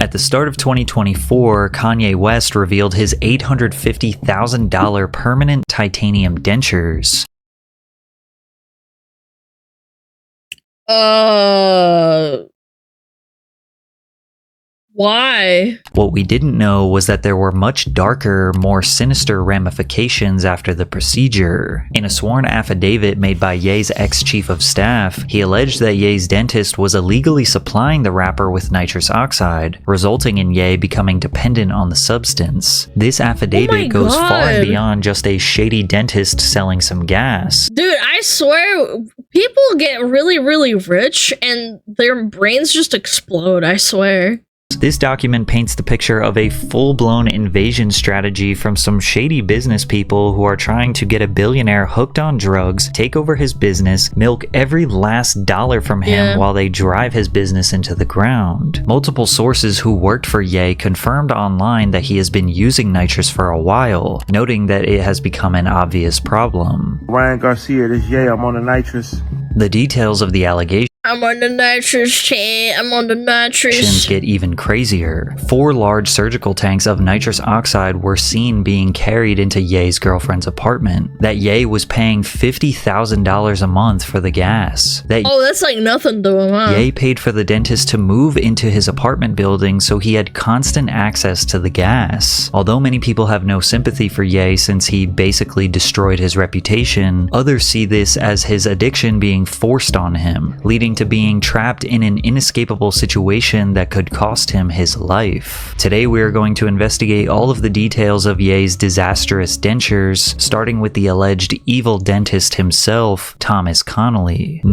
At the start of 2024, Kanye West revealed his $850,000 permanent titanium dentures. Why? What we didn't know was that there were much darker, more sinister ramifications after the procedure. In a sworn affidavit made by Ye's ex-chief of staff, he alleged that Ye's dentist was illegally supplying the rapper with nitrous oxide, resulting in Ye becoming dependent on the substance. This affidavit goes far and beyond just a shady dentist selling some gas. Dude, I swear, people get really, really rich and their brains just explode, I swear. This document paints the picture of a full-blown invasion strategy from some shady business people who are trying to get a billionaire hooked on drugs, take over his business, milk every last dollar from him while they drive his business into the ground. Multiple sources who worked for Ye confirmed online that he has been using nitrous for a while, noting that it has become an obvious problem. Ryan Garcia, this Ye, I'm on the nitrous. The details of the allegation I'm on the nitrous chain. I'm on the nitrous. Get even crazier. 4 large surgical tanks of nitrous oxide were seen being carried into Ye's girlfriend's apartment. That Ye was paying $50,000 a month for the gas. Oh, that's like nothing to him, huh? Ye paid for the dentist to move into his apartment building so he had constant access to the gas. Although many people have no sympathy for Ye since he basically destroyed his reputation, others see this as his addiction being forced on him, leading to being trapped in an inescapable situation that could cost him his life. Today we are going to investigate all of the details of Ye's disastrous dentures, starting with the alleged evil dentist himself, Thomas Connolly.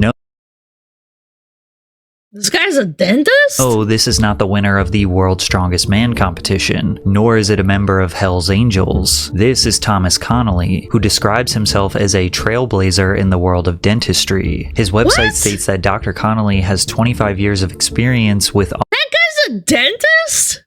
This guy's a dentist? Oh, this is not the winner of the World's Strongest Man competition, nor is it a member of Hell's Angels. This is Thomas Connolly, who describes himself as a trailblazer in the world of dentistry. His website states that Dr. Connolly has 25 years of experience with That guy's a dentist?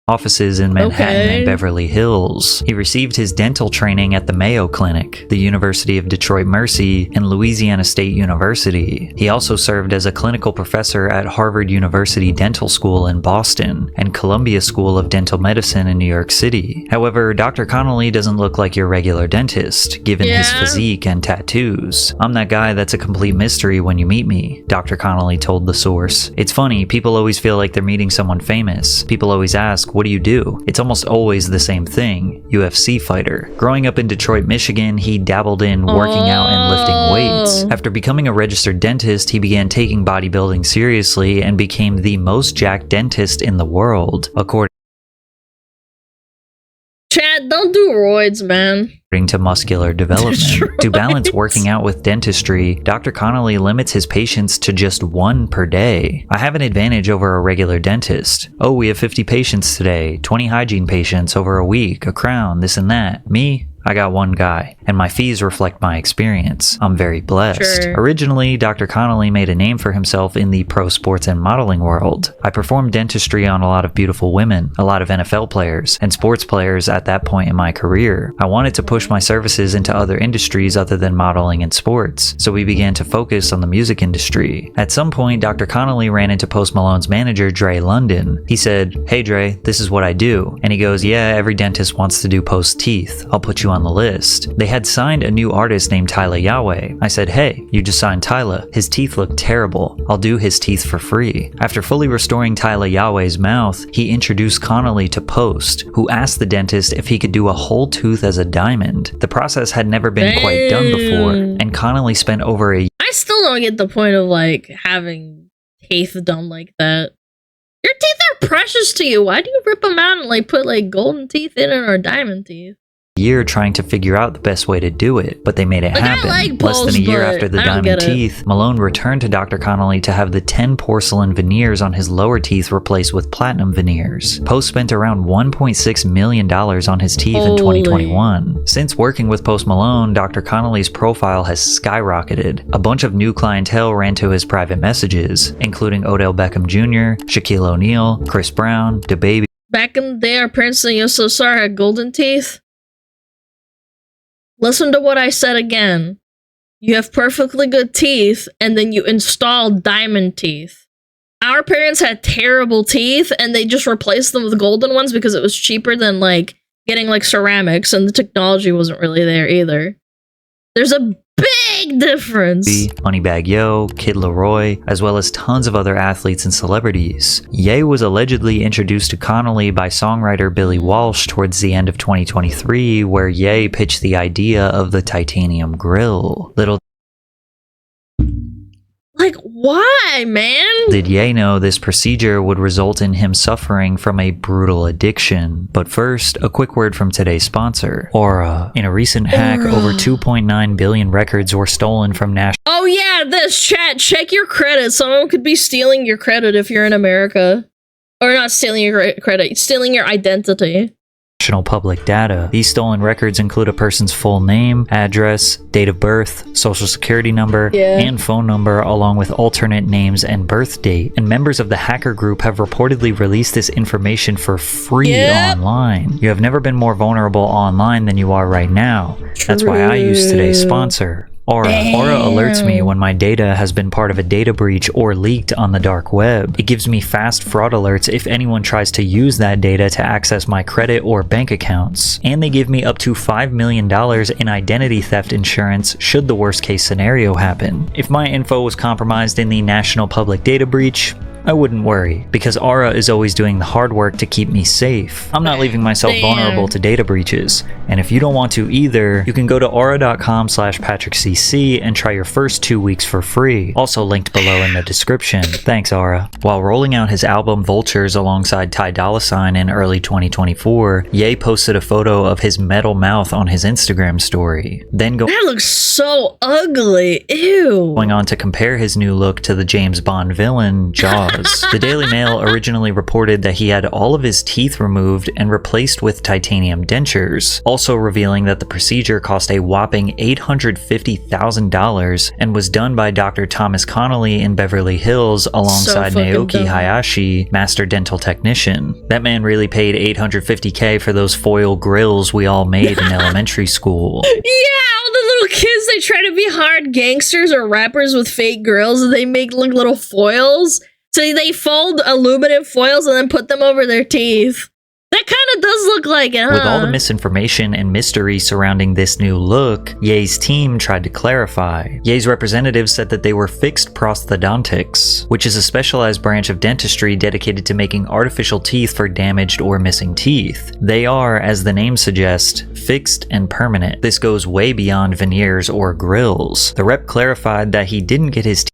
offices in Manhattan and Beverly Hills. He received his dental training at the Mayo Clinic, the University of Detroit Mercy, and Louisiana State University. He also served as a clinical professor at Harvard University Dental School in Boston and Columbia School of Dental Medicine in New York City. However, Dr. Connolly doesn't look like your regular dentist, given his physique and tattoos. I'm that guy that's a complete mystery when you meet me, Dr. Connolly told the source. It's funny, people always feel like they're meeting someone famous. People always ask, what do you do? It's almost always the same thing, UFC fighter. Growing up in Detroit, Michigan, he dabbled in working out and lifting weights. After becoming a registered dentist, he began taking bodybuilding seriously and became the most jacked dentist in the world, according Chad, don't do roids, man. to muscular development. To balance working out with dentistry, Dr. Connolly limits his patients to just 1 per day. I have an advantage over a regular dentist. Oh, we have 50 patients today, 20 hygiene patients over a week, a crown, this and that. Me? I got 1 guy, and my fees reflect my experience. I'm very blessed. Originally, Dr. Connolly made a name for himself in the pro sports and modeling world. I performed dentistry on a lot of beautiful women, a lot of NFL players, and sports players at that point in my career. I wanted to push my services into other industries other than modeling and sports, so we began to focus on the music industry. At some point, Dr. Connolly ran into Post Malone's manager, Dre London. He said, "Hey Dre, this is what I do." And he goes, "Yeah, every dentist wants to do Post's teeth. I'll put you on the list." They had signed a new artist named Tyler Yahweh. I said, "Hey, you just signed Tyler. His teeth look terrible. I'll do his teeth for free." After fully restoring Tyler Yahweh's mouth, he introduced Connolly to Post, who asked the dentist if he could do a whole tooth as a diamond. The process had never been quite done before, and Connolly spent over a I still don't get the point of like having teeth done like that. Your teeth are precious to you. Why do you rip them out and like put like golden teeth in it or diamond teeth? year trying to figure out the best way to do it, but they made it happen. Less than a year after the diamond teeth, Malone returned to Dr. Connolly to have the 10 porcelain veneers on his lower teeth replaced with platinum veneers. Post spent around $1.6 million on his teeth in 2021. Since working with Post Malone, Dr. Connolly's profile has skyrocketed. A bunch of new clientele ran to his private messages, including Odell Beckham Jr., Shaquille O'Neal, Chris Brown, DaBaby. Back in the day, our parents saying, "You're so sorry, I had golden teeth." Listen to what I said again. You have perfectly good teeth, and then you install diamond teeth. Our parents had terrible teeth, and they just replaced them with golden ones because it was cheaper than, like, getting, like, ceramics, and the technology wasn't really there either. There's a big difference. Moneybagg Yo, Kid Laroi, as well as tons of other athletes and celebrities. Ye was allegedly introduced to Connolly by songwriter Billy Walsh towards the end of 2023, where Ye pitched the idea of the titanium grill. Little like, why, man? did Ye know this procedure would result in him suffering from a brutal addiction. But first, a quick word from today's sponsor, Aura. In a recent hack, over 2.9 billion records were stolen from national... Oh yeah, this chat, check your credit. Someone could be stealing your credit if you're in America. Or not stealing your credit, stealing your identity. Public data. These stolen records include a person's full name, address, date of birth, social security number, and phone number, along with alternate names and birth date. And members of the hacker group have reportedly released this information for free online. You have never been more vulnerable online than you are right now. That's why I use today's sponsor, Aura. Aura alerts me when my data has been part of a data breach or leaked on the dark web. It gives me fast fraud alerts if anyone tries to use that data to access my credit or bank accounts. And they give me up to $5 million in identity theft insurance should the worst case scenario happen. If my info was compromised in the national public data breach, I wouldn't worry, because Aura is always doing the hard work to keep me safe. I'm not leaving myself vulnerable to data breaches, and if you don't want to either, you can go to aura.com/PatrickCC and try your first 2 weeks for free, also linked below in the description. Thanks, Aura. While rolling out his album Vultures alongside Ty Dolla $ign in early 2024, Ye posted a photo of his metal mouth on his Instagram story. Then that looks so ugly. Ew. Going on to compare his new look to the James Bond villain, Jaws. The Daily Mail originally reported that he had all of his teeth removed and replaced with titanium dentures, also revealing that the procedure cost a whopping $850,000 and was done by Dr. Thomas Connolly in Beverly Hills alongside Naoki Hayashi, master dental technician. That man really paid $850K for those foil grills we all made in elementary school. Yeah, all the little kids, they try to be hard gangsters or rappers with fake grills, and they make like little foils. So they fold aluminum foils and then put them over their teeth. That kind of does look like it, huh? With all the misinformation and mystery surrounding this new look, Ye's team tried to clarify. Ye's representatives said that they were fixed prosthodontics, which is a specialized branch of dentistry dedicated to making artificial teeth for damaged or missing teeth. They are, as the name suggests, fixed and permanent. This goes way beyond veneers or grills. The rep clarified that he didn't get his teeth.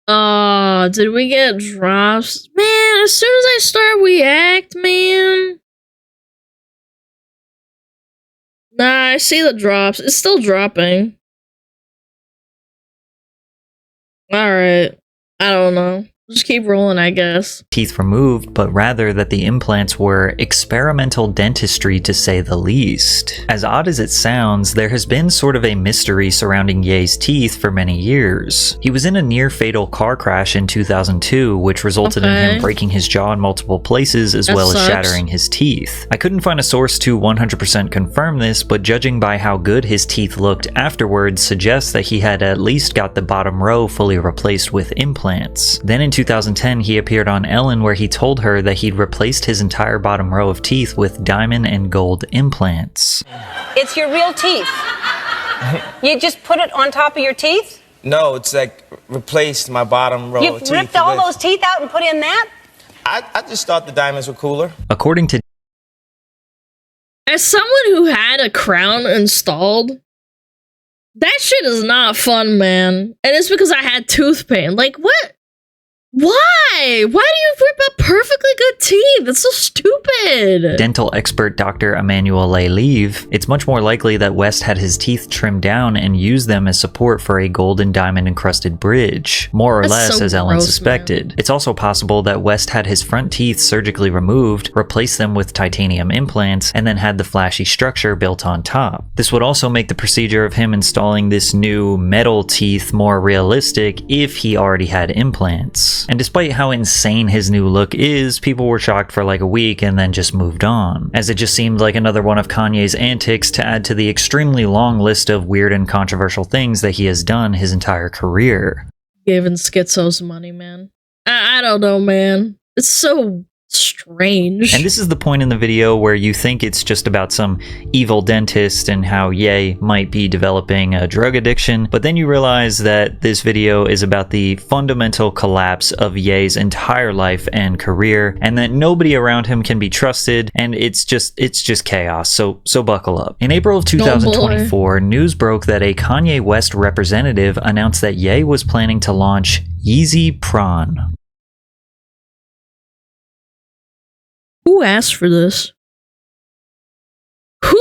Oh, did we get drops? Man, as soon as I start React, man. Nah, I see the drops. It's still dropping. Alright. I don't know. Just keep rolling, I guess. Teeth removed, but rather that the implants were experimental dentistry to say the least. As odd as it sounds, there has been sort of a mystery surrounding Ye's teeth for many years. He was in a near-fatal car crash in 2002, which resulted in him breaking his jaw in multiple places as well as shattering his teeth. I couldn't find a source to 100% confirm this, but judging by how good his teeth looked afterwards suggests that he had at least got the bottom row fully replaced with implants. Then in 2010, he appeared on Ellen where he told her that he'd replaced his entire bottom row of teeth with diamond and gold implants. It's your real teeth. You just put it on top of your teeth? No, it's like replaced my bottom row of teeth. You ripped all those teeth out and put in that? I just thought the diamonds were cooler. According to as someone who had a crown installed, that shit is not fun, man. And it's because I had tooth pain. Like, what? Why? Why do you rip up perfectly good teeth? That's so stupid. Dental expert Dr. Emmanuel Leave, it's much more likely that West had his teeth trimmed down and used them as support for a gold and diamond encrusted bridge, more or less as Ellen suspected. It's also possible that West had his front teeth surgically removed, replaced them with titanium implants, and then had the flashy structure built on top. This would also make the procedure of him installing this new metal teeth more realistic if he already had implants. this. And despite how insane his new look is, people were shocked for like a week and then just moved on, as it just seemed like another one of Kanye's antics to add to the extremely long list of weird and controversial things that he has done his entire career. Giving schizos money, man. I don't know, man. It's so strange. And this is the point in the video where you think it's just about some evil dentist and how Ye might be developing a drug addiction, but then you realize that this video is about the fundamental collapse of Ye's entire life and career, and that nobody around him can be trusted, and it's just chaos. So buckle up. In April of 2024, news broke that a Kanye West representative announced that Ye was planning to launch Yeezy Prawn. Who asked for this? Who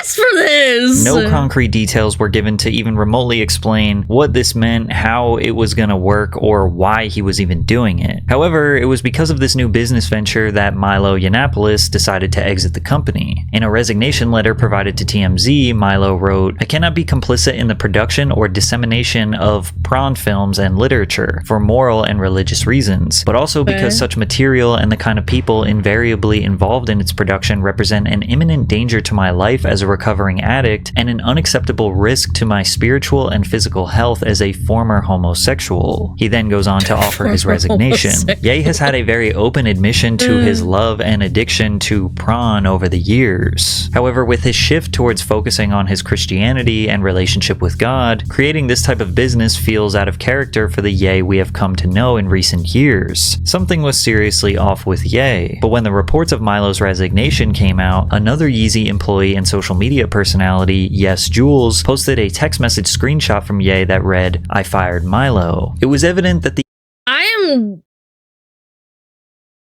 asked for this? No concrete details were given to even remotely explain what this meant, how it was going to work, or why he was even doing it. However, it was because of this new business venture that Milo Yiannopoulos decided to exit the company. In a resignation letter provided to TMZ, Milo wrote, "I cannot be complicit in the production or dissemination of prawn films and literature for moral and religious reasons, but also because such material and the kind of people invariably involved in its production represent an imminent danger to my life as a recovering addict and an unacceptable risk to my spiritual and physical health as a former homosexual." He then goes on to offer his resignation. Ye has had a very open admission to his love and addiction to prawn over the years. However, with his shift towards focusing on his Christianity and relationship with God, creating this type of business feels out of character for the Ye we have come to know in recent years. Something was seriously off with Ye, but when the reports of Milo's resignation came out, another Yeezy employee and social media personality, Yes Jules, posted a text message screenshot from Ye that read, "I fired Milo." It was evident that the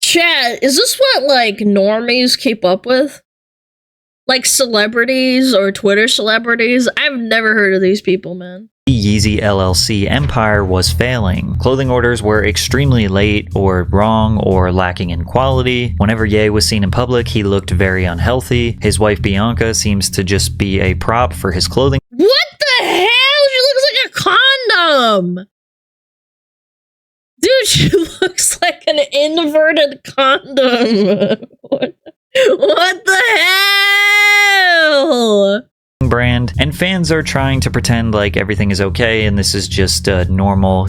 Chat, is this what, like, normies keep up with? Like, celebrities or Twitter celebrities? I've never heard of these people, man. Yeezy LLC empire was failing. Clothing orders were extremely late or wrong or lacking in quality. Whenever Ye was seen in public, he looked very unhealthy. His wife Bianca seems to just be a prop for his clothing. What the hell? She looks like a condom! Dude, she looks like an inverted condom. What the hell? Brand, and fans are trying to pretend like everything is okay and this is just normal,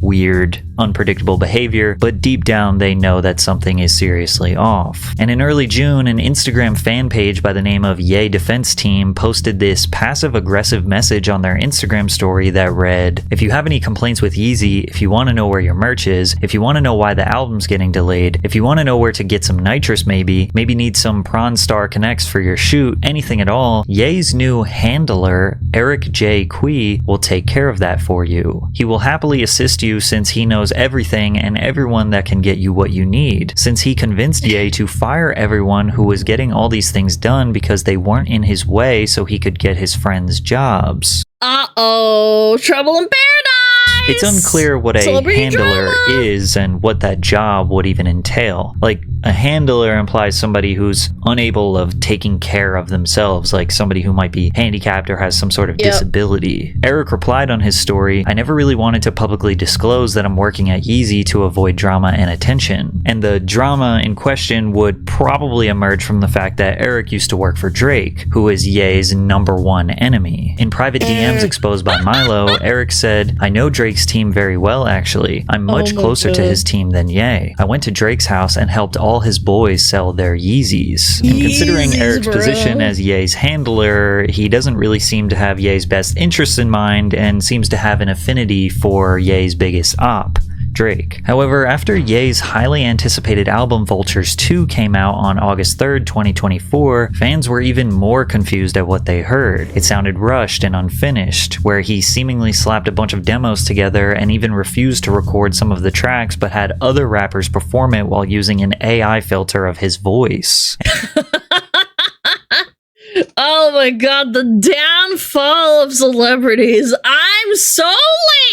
weird, unpredictable behavior, but deep down they know that something is seriously off. And in early June, an Instagram fan page by the name of Ye Defense Team posted this passive-aggressive message on their Instagram story that read, "If you have any complaints with Yeezy, if you want to know where your merch is, if you want to know why the album's getting delayed, if you want to know where to get some nitrous maybe need some Prawn Star Connects for your shoot, anything at all, Ye's new handler, Eric J. Quee, will take care of that for you. He will happily assist you since he knows everything and everyone that can get you what you need, since he convinced Ye to fire everyone who was getting all these things done because they weren't in his way so he could get his friends jobs." Uh-oh, trouble in paradise! It's unclear what a Celebrity handler drama. is and what that job would even entail. Like, a handler implies somebody who's unable of taking care of themselves, like somebody who might be handicapped or has some sort of disability. Eric replied on his story, "I never really wanted to publicly disclose that I'm working at Yeezy to avoid drama and attention." And the drama in question would probably emerge from the fact that Eric used to work for Drake, who is Ye's #1 enemy. In private DMs exposed by Milo, Eric said, "I know Drake's team very well actually. I'm much closer to his team than Ye. I went to Drake's house and helped all his boys sell their Yeezys." And considering Eric's position as Ye's handler, he doesn't really seem to have Ye's best interests in mind and seems to have an affinity for Ye's biggest op, Drake. However, after Ye's highly anticipated album Vultures 2 came out on August 3rd, 2024, fans were even more confused at what they heard. It sounded rushed and unfinished, where he seemingly slapped a bunch of demos together and even refused to record some of the tracks but had other rappers perform it while using an AI filter of his voice. Oh my god, the downfall of celebrities. I'm so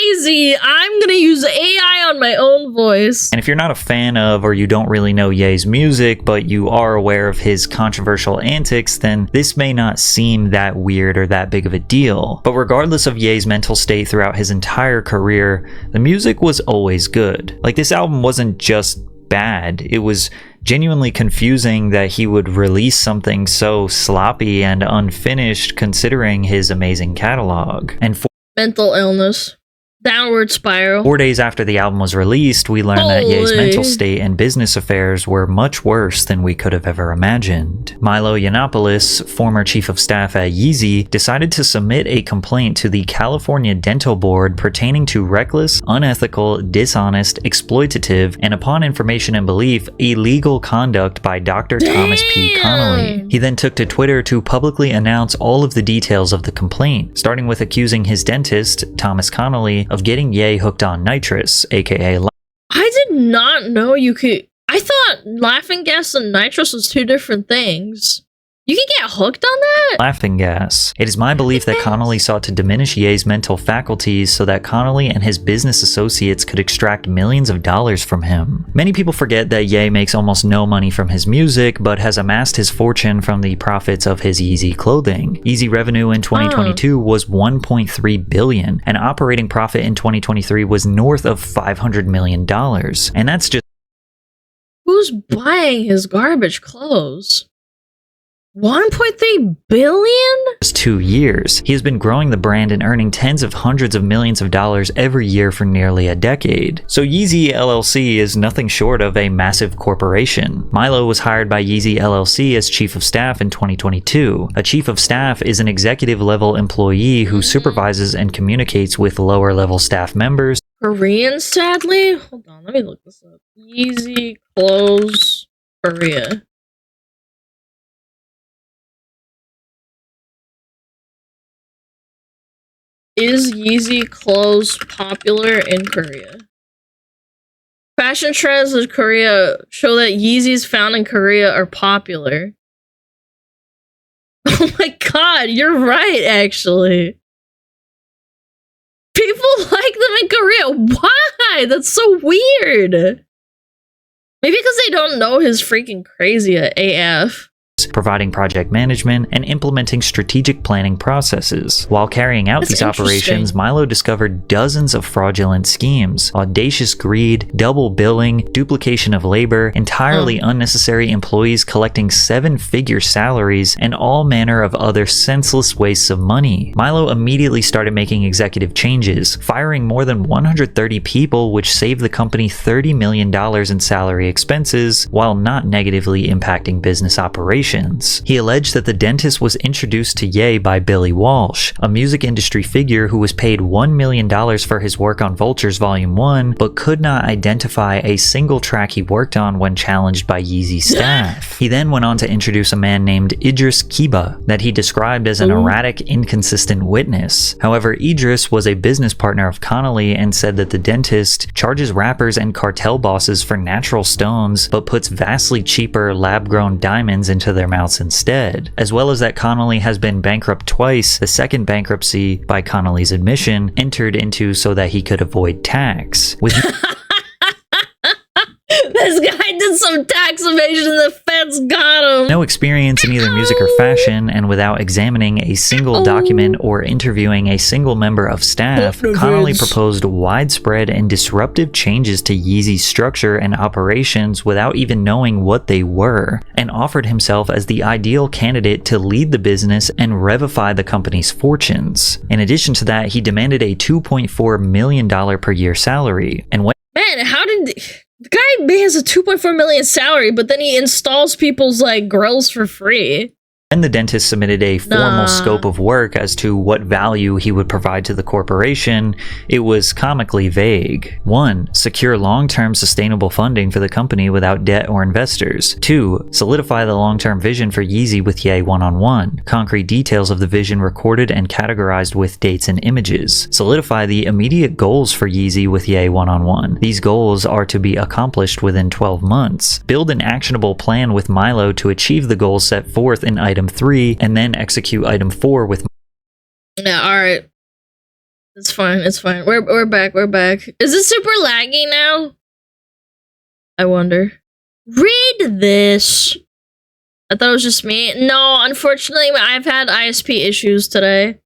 lazy. I'm gonna use AI on my own voice. And if you're not a fan of, or you don't really know Ye's music, but you are aware of his controversial antics, then this may not seem that weird or that big of a deal. But regardless of Ye's mental state throughout his entire career, the music was always good. Like, this album wasn't just bad, it was genuinely confusing that he would release something so sloppy and unfinished considering his amazing catalog. And mental illness. Downward spiral. 4 days after the album was released, we learned that Ye's mental state and business affairs were much worse than we could have ever imagined. Milo Yiannopoulos, former chief of staff at Yeezy, decided to submit a complaint to the California Dental Board pertaining to reckless, unethical, dishonest, exploitative, and upon information and belief, illegal conduct by Dr. Thomas P. Connolly. He then took to Twitter to publicly announce all of the details of the complaint, starting with accusing his dentist, Thomas Connolly, of getting Ye hooked on nitrous, aka I did not know you could. I thought laughing gas and nitrous was two different things. You can get hooked on that? laughing gas. It is my belief that Connolly sought to diminish Ye's mental faculties so that Connolly and his business associates could extract millions of dollars from him. Many people forget that Ye makes almost no money from his music, but has amassed his fortune from the profits of his Yeezy clothing. Yeezy revenue in 2022 was $1.3 billion, and operating profit in 2023 was north of $500 million. And that's just... Who's buying his garbage clothes? 1.3 billion? Just 2 years. He has been growing the brand and earning tens of hundreds of millions of dollars every year for nearly a decade. So Yeezy LLC is nothing short of a massive corporation. Milo was hired by Yeezy LLC as chief of staff in 2022. A chief of staff is an executive level employee who supervises and communicates with lower level staff members. Korean, sadly? Hold on, let me look this up. Yeezy Clothes Korea. Is Yeezy clothes popular in Korea? Fashion trends in Korea show that Yeezys found in Korea are popular. Oh my god, you're right, actually. People like them in Korea. Why? That's so weird. Maybe because they don't know his freaking crazy AF. Providing project management and implementing strategic planning processes. While carrying out these operations, Milo discovered dozens of fraudulent schemes, audacious greed, double billing, duplication of labor, entirely unnecessary employees collecting 7-figure salaries, and all manner of other senseless wastes of money. Milo immediately started making executive changes, firing more than 130 people, which saved the company $30 million in salary expenses, while not negatively impacting business operations. He alleged that the dentist was introduced to Ye by Billy Walsh, a music industry figure who was paid $1 million for his work on Vultures Volume 1, but could not identify a single track he worked on when challenged by Yeezy staff. He then went on to introduce a man named Idris Kiba that he described as an erratic, inconsistent witness. However, Idris was a business partner of Connolly and said that the dentist charges rappers and cartel bosses for natural stones, but puts vastly cheaper lab-grown diamonds into their mouths instead, as well as that Connolly has been bankrupt twice, the second bankruptcy, by Connolly's admission, entered into so that he could avoid tax. With This guy did some tax evasion and the feds got him. no experience in either music or fashion, and without examining a single document or interviewing a single member of staff, Connolly proposed widespread and disruptive changes to Yeezy's structure and operations without even knowing what they were, and offered himself as the ideal candidate to lead the business and revivify the company's fortunes. In addition to that, he demanded a $2.4 million per year salary, and when Man, how did... The guy has a 2.4 million salary, but then he installs people's, like, grills for free. Then the dentist submitted a formal scope of work as to what value he would provide to the corporation. It was comically vague. 1. Secure long-term sustainable funding for the company without debt or investors. 2. Solidify the long-term vision for Yeezy with Ye one-on-one. Concrete details of the vision recorded and categorized with dates and images. Solidify the immediate goals for Yeezy with Ye one-on-one. These goals are to be accomplished within 12 months. Build an actionable plan with Milo to achieve the goals set forth in Item item 3 and then execute item 4 with Yeah, alright. It's fine, it's fine. We're back, we're back. Is it super laggy now? I wonder. Read this. I thought it was just me. No, unfortunately, I've had ISP issues today.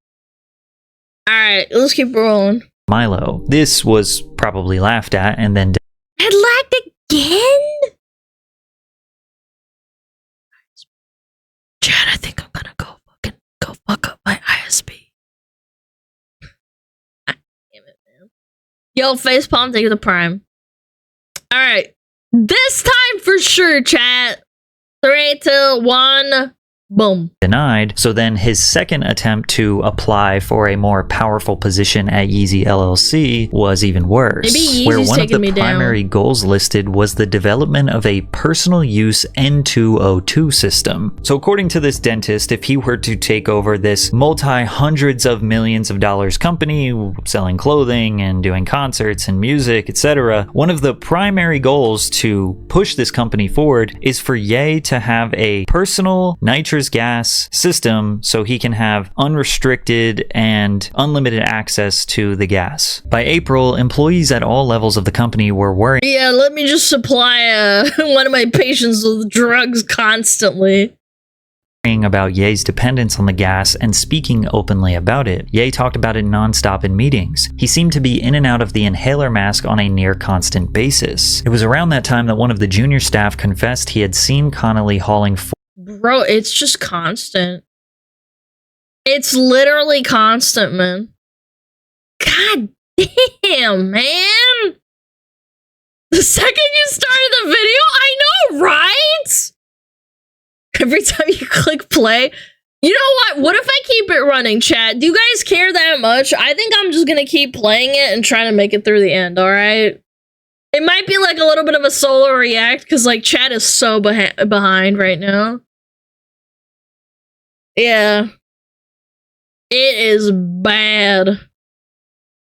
Alright, let's keep rolling. Milo. This was probably laughed at and then It lagged again? Chad, I think I'm gonna go fuck up my ISP. Damn it, man. Yo, facepalm, take the prime. Alright. This time for sure, chat. 3, 2, 1. Boom. denied. So then his second attempt to apply for a more powerful position at Yeezy LLC was even worse. Maybe Yeezy's where one of taking me the down. primary goals listed was the development of a personal use N2O2 system. So according to this dentist, if he were to take over this multi-hundreds of millions of dollars company selling clothing and doing concerts and music, etc., one of the primary goals to push this company forward is for Ye to have a personal nitrous gas system so he can have unrestricted and unlimited access to the gas. By April, employees at all levels of the company were worried Yeah, let me just supply one of my patients with drugs constantly. about Ye's dependence on the gas and speaking openly about it. Ye talked about it nonstop in meetings. He seemed to be in and out of the inhaler mask on a near constant basis. It was around that time that one of the junior staff confessed he had seen Connolly hauling Bro, it's just constant. It's literally constant, man. God damn, man. The second you started the video, I know, right? Every time you click play. You know what? What if I keep it running, chat? Do you guys care that much? I think I'm just gonna keep playing it and try to make it through the end, alright? It might be like a little bit of a solo react, because like chat is so behind right now. Yeah. It is bad.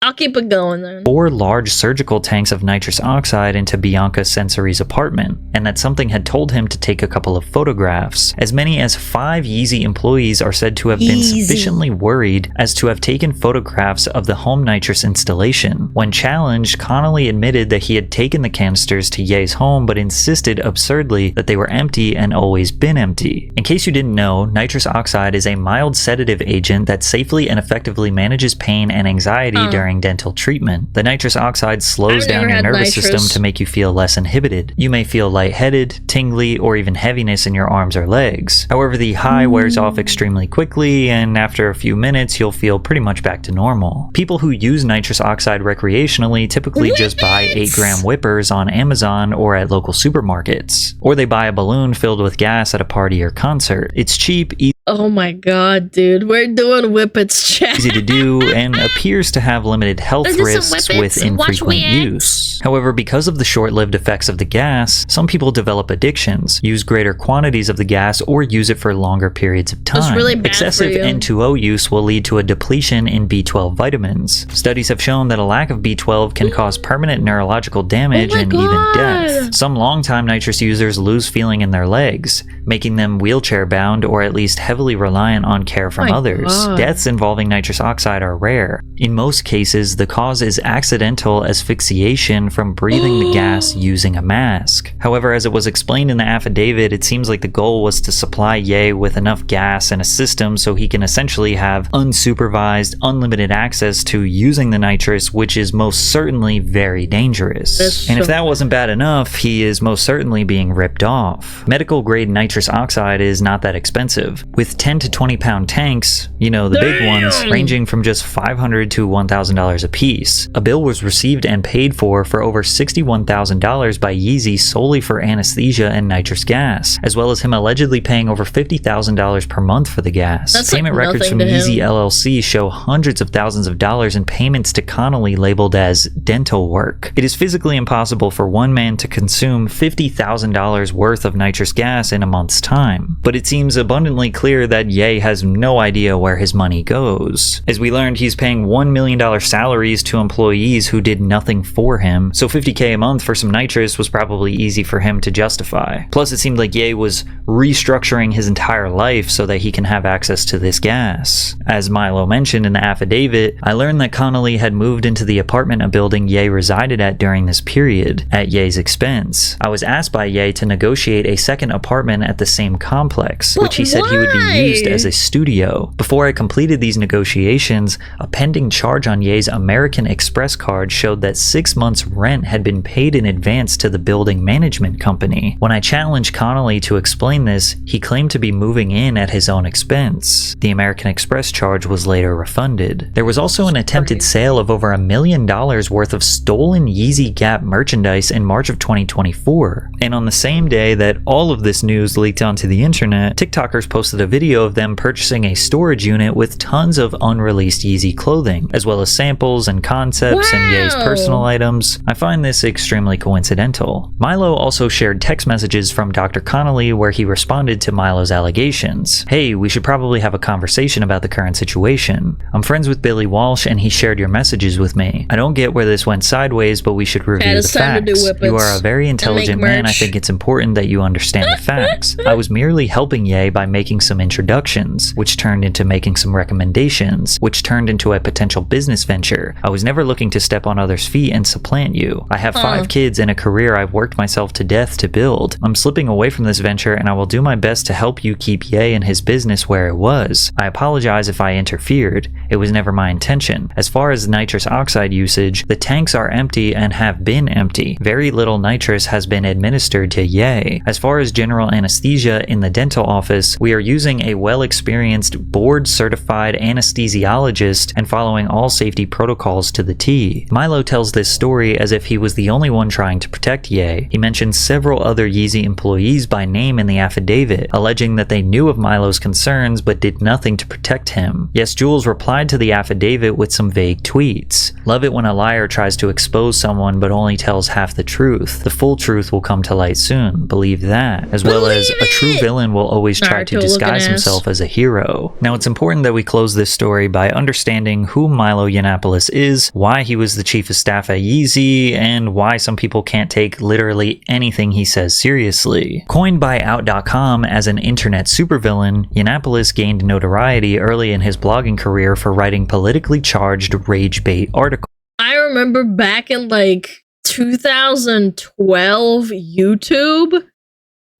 I'll keep it going then. 4 large surgical tanks of nitrous oxide into Bianca Sensori's apartment, and that something had told him to take a couple of photographs. As many as 5 Yeezy employees are said to have been sufficiently worried as to have taken photographs of the home nitrous installation. When challenged, Connolly admitted that he had taken the canisters to Ye's home but insisted absurdly that they were empty and always been empty. In case you didn't know, nitrous oxide is a mild sedative agent that safely and effectively manages pain and anxiety during dental treatment. The nitrous oxide slows down your nervous system to make you feel less inhibited. You may feel lightheaded, tingly, or even heaviness in your arms or legs. However, the high wears off extremely quickly, and after a few minutes, you'll feel pretty much back to normal. People who use nitrous oxide recreationally typically just buy 8-gram whippers on Amazon or at local supermarkets. Or they buy a balloon filled with gas at a party or concert. It's cheap, Oh my god, dude. We're doing whippets, chat. easy to do, and appears to have limited health Let's do some risks whippets with and watch infrequent reacts. use. However, because of the short-lived effects of the gas, some people develop addictions, use greater quantities of the gas, or use it for longer periods of time. That's really bad Excessive for you. N2O use will lead to a depletion in B12 vitamins. Studies have shown that a lack of B12 can cause permanent neurological damage Oh my and even God. death. Some long-time nitrous users lose feeling in their legs, making them wheelchair-bound or at least heavily reliant on care from My others. God. Deaths involving nitrous oxide are rare. In most cases, the cause is accidental asphyxiation from breathing the gas using a mask. However, as it was explained in the affidavit, it seems like the goal was to supply Ye with enough gas and a system so he can essentially have unsupervised, unlimited access to using the nitrous, which is most certainly very dangerous. That's And if so that wasn't bad enough, he is most certainly being ripped off. Medical grade nitrous oxide is not that expensive. With 10 to 20 pound tanks, you know, the big ones, Damn! ranging from just $500 to $1,000 a piece. A bill was received and paid for over $61,000 by Yeezy solely for anesthesia and nitrous gas, as well as him allegedly paying over $50,000 per month for the gas. That's like Payment records nothing from to him. Yeezy LLC show hundreds of thousands of dollars in payments to Connolly labeled as dental work. It is physically impossible for one man to consume $50,000 worth of nitrous gas in a month's time, but it seems abundantly clear that Ye has no idea where his money goes. As we learned, he's paying $1 million salaries to employees who did nothing for him, him, so $50K a month for some nitrous was probably easy for him to justify. Plus, it seemed like Ye was restructuring his entire life so that he can have access to this gas. As Milo mentioned in the affidavit, I learned that Connolly had moved into the apartment building Ye resided at during this period, at Ye's expense. I was asked by Ye to negotiate a second apartment at the same complex, which he said he would be used as a studio. Before I completed these negotiations, a pending charge on Ye's American Express card showed that 6 months' rent had been paid in advance to the building management company. When I challenged Connolly to explain this, he claimed to be moving in at his own expense. The American Express charge was later refunded. There was also an attempted sale of over $1 million worth of stolen Yeezy Gap merchandise in March of 2024. And on the same day that all of this news leaked onto the internet, TikTokers posted a video of them purchasing a storage unit with tons of unreleased Yeezy clothing, as well as samples and concepts and Ye's personal items. I find this extremely coincidental. Milo also shared text messages from Dr. Connolly where he responded to Milo's allegations. Hey, we should probably have a conversation about the current situation. I'm friends with Billy Walsh and he shared your messages with me. I don't get where this went sideways, but we should review the facts. You are a very intelligent man. I think it's important that you understand the facts. I was merely helping Ye by making some introductions, which turned into making some recommendations, which turned into a potential business venture. I was never looking to step on others' feet and supplant you. I have 5 kids and a career I've worked myself to death to build. I'm slipping away from this venture and I will do my best to help you keep Ye and his business where it was. I apologize if I interfered. It was never my intention. As far as nitrous oxide usage, the tanks are empty and have been empty. Very little nitrous has been administered to Ye. As far as general anesthesia in the dental office, we are using a well-experienced, board-certified anesthesiologist and following all safety protocols to the T. Milo tells this story as if he was the only one trying to protect Ye. He mentions several other Yeezy employees by name in the affidavit, alleging that they knew of Milo's concerns but did nothing to protect him. Yes, Jules replied to the affidavit with some vague tweets. Love it when a liar tries to expose someone but only tells half the truth. The full truth will come to light soon. Believe that. As well as a true villain will always try to disguise himself as a hero. Now it's important that we close this story by understanding who Milo Yiannopoulos is, why he was the chief of staff at Yeezy, and why some people can't take literally anything he says seriously. Coined by Out.com as an internet supervillain, Yiannopoulos gained notoriety early in his blogging career for writing politically charged rage bait articles. I remember back in like 2012 YouTube,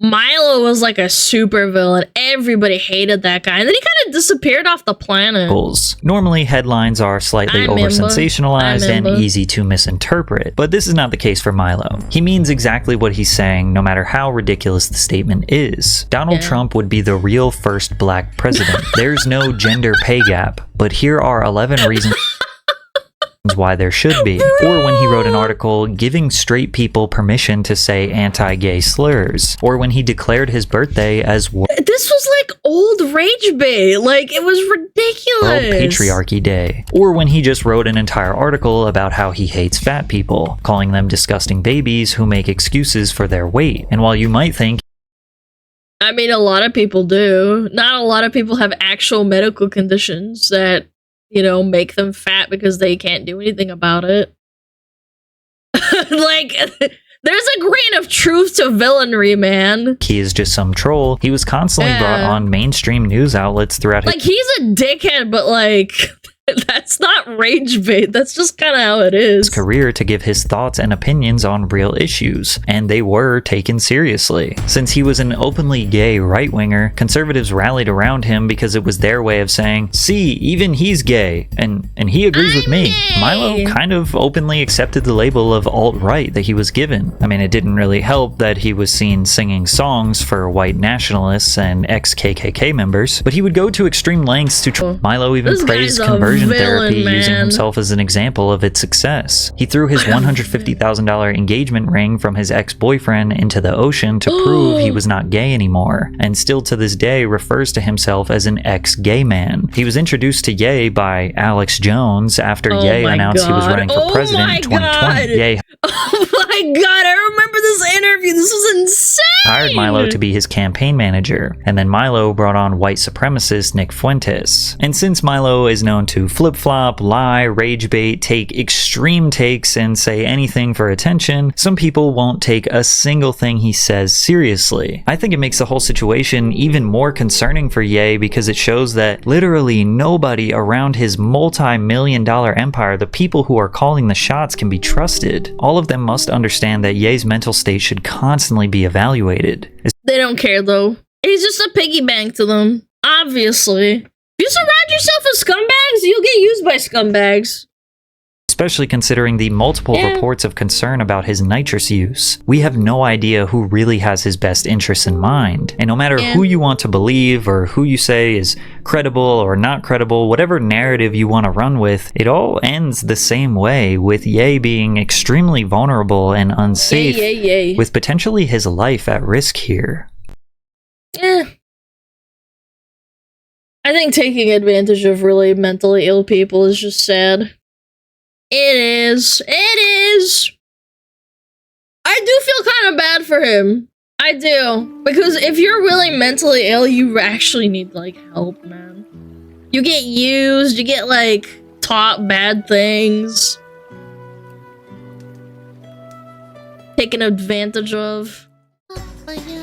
Milo was like a super villain. Everybody hated that guy. And then he kind of disappeared off the planet. Normally, headlines are slightly over-sensationalized and easy to misinterpret, but this is not the case for Milo. He means exactly what he's saying, no matter how ridiculous the statement is. Donald Trump would be the real first black president. There's no gender pay gap, but here are 11 reasons why there should be. Or when he wrote an article giving straight people permission to say anti-gay slurs. Or when he declared his birthday as this was like old rage bait. Like, it was ridiculous. World Patriarchy Day. Or when he just wrote an entire article about how he hates fat people, calling them disgusting babies who make excuses for their weight. And while you might think, I mean, a lot of people do. Not a lot of people have actual medical conditions that, you know, make them fat because they can't do anything about it. Like, there's a grain of truth to villainry, man. He is just some troll. He was constantly brought on mainstream news outlets throughout his... Like, he's a dickhead, but like... That's not rage bait. That's just kind of how it is. Career to give his thoughts and opinions on real issues, and they were taken seriously. Since he was an openly gay right-winger, conservatives rallied around him because it was their way of saying, see, even he's gay, and he agrees with me. Gay. Milo kind of openly accepted the label of alt-right that he was given. I mean, it didn't really help that he was seen singing songs for white nationalists and ex-KKK members, but he would go to extreme lengths to Milo even praised conversion therapy, using himself as an example of its success. He threw his $150,000 engagement ring from his ex-boyfriend into the ocean to prove he was not gay anymore, and still to this day refers to himself as an ex-gay man. He was introduced to Ye by Alex Jones after Ye announced he was running for president in 2020. Ye oh my god, I remember this interview. This was insane. Hired Milo to be his campaign manager, and then Milo brought on white supremacist Nick Fuentes. And since Milo is known to to flip-flop, lie, rage bait, take extreme takes, and say anything for attention, some people won't take a single thing he says seriously. I think it makes the whole situation even more concerning for Ye because it shows that literally nobody around his multi-million-dollar empire, the people who are calling the shots, can be trusted. All of them must understand that Ye's mental state should constantly be evaluated. They don't care though. He's just a piggy bank to them. Obviously. If you surround yourself with scumbags, you'll get used by scumbags. Especially considering the multiple reports of concern about his nitrous use. We have no idea who really has his best interests in mind. And no matter who you want to believe or who you say is credible or not credible, whatever narrative you want to run with, it all ends the same way, with Ye being extremely vulnerable and unsafe, with potentially his life at risk here. Yeah. I think taking advantage of really mentally ill people is just sad. It is. It is. I do feel kind of bad for him. I do. Because if you're really mentally ill, you actually need, like, help, man. You get used, you get, like, taught bad things. Taken advantage of. Oh, yeah.